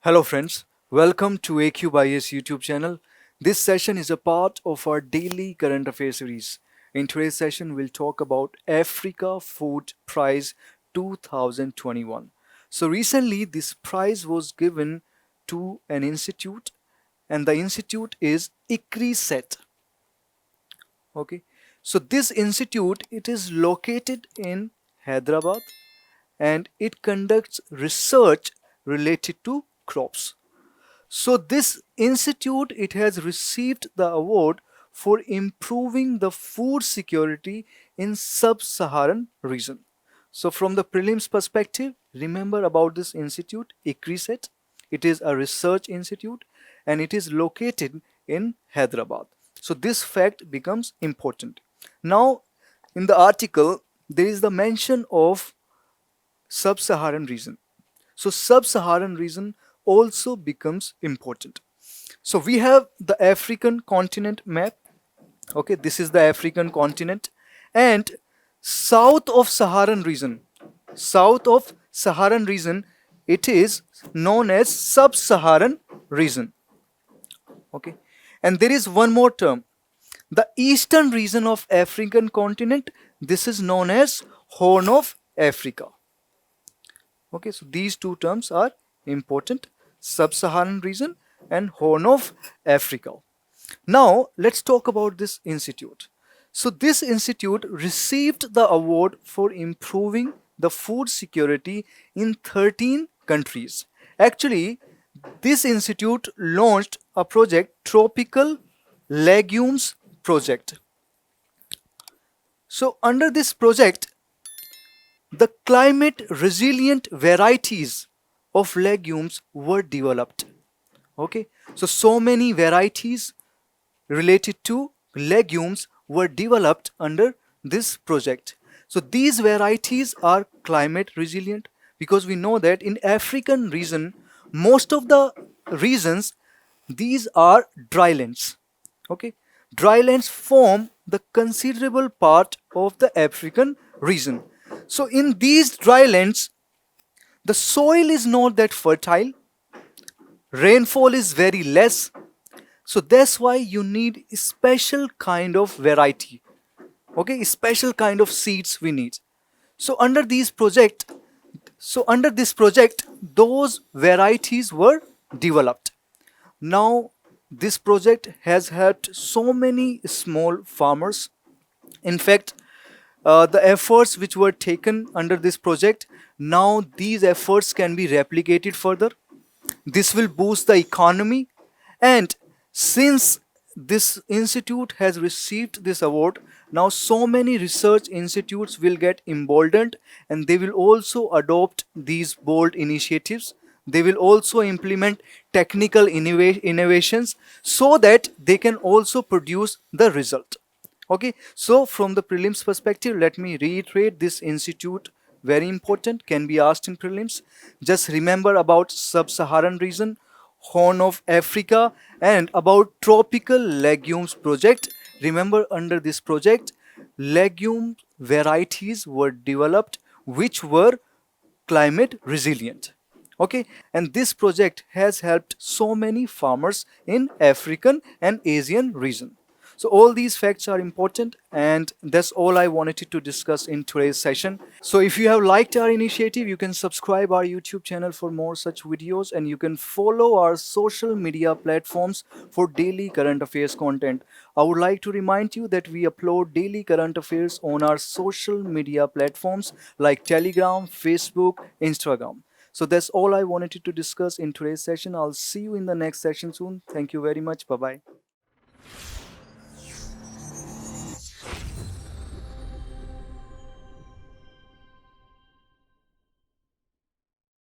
Hello friends, welcome to AQ IAS YouTube channel. This session is a part of our daily current affairs series. In today's session, we'll talk about Africa Food Prize 2021. So recently, this prize was given to an institute, and the institute is ICRISAT. Okay, so this institute, it is located in Hyderabad, and it conducts research related to crops. So this institute, it has received the award for improving the food security in sub-Saharan region. So from the prelims perspective, remember about this institute, ICRISAT. It is a research institute and it is located in Hyderabad. So this fact becomes important. Now, in the article, there is the mention of sub-Saharan region. So sub-Saharan region also becomes important. So we have the African continent map. Okay, this is the African continent, and south of Saharan region, it is known as sub-Saharan region. Okay, and there is one more term, the eastern region of African continent. This is known as Horn of Africa. Okay, so these two terms are important, sub-Saharan region and Horn of Africa. Now, let's talk about this institute. So this institute received the award for improving the food security in 13 countries. Actually, this institute launched a project, Tropical Legumes Project. So under this project, the climate resilient varieties of legumes were developed. Okay, so many varieties related to legumes were developed under this project. So these varieties are climate resilient, because we know that in African region, most of the regions, these are drylands. Okay, drylands form the considerable part of the African region. So in these drylands, the soil is not that fertile, rainfall is very less, so that's why you need a special kind of variety. Okay, a special kind of seeds we need. So under this project, those varieties were developed. Now this project has helped so many small farmers. In fact, the efforts which were taken under this project, now these efforts can be replicated further. This will boost the economy, and since this institute has received this award, now so many research institutes will get emboldened and they will also adopt these bold initiatives. They will also implement technical innovations so that they can also produce the result. Okay, so from the prelims perspective, let me reiterate this institute, very important, can be asked in prelims. Just remember about sub-Saharan region, Horn of Africa, and about Tropical Legumes Project. Remember, under this project, legume varieties were developed which were climate resilient. Okay, and this project has helped so many farmers in African and Asian region. So all these facts are important, and that's all I wanted to discuss in today's session. So if you have liked our initiative, you can subscribe our YouTube channel for more such videos, and you can follow our social media platforms for daily current affairs content. I would like to remind you that we upload daily current affairs on our social media platforms like Telegram, Facebook, Instagram. So that's all I wanted to discuss in today's session. I'll see you in the next session soon. Thank you very much. Bye-bye.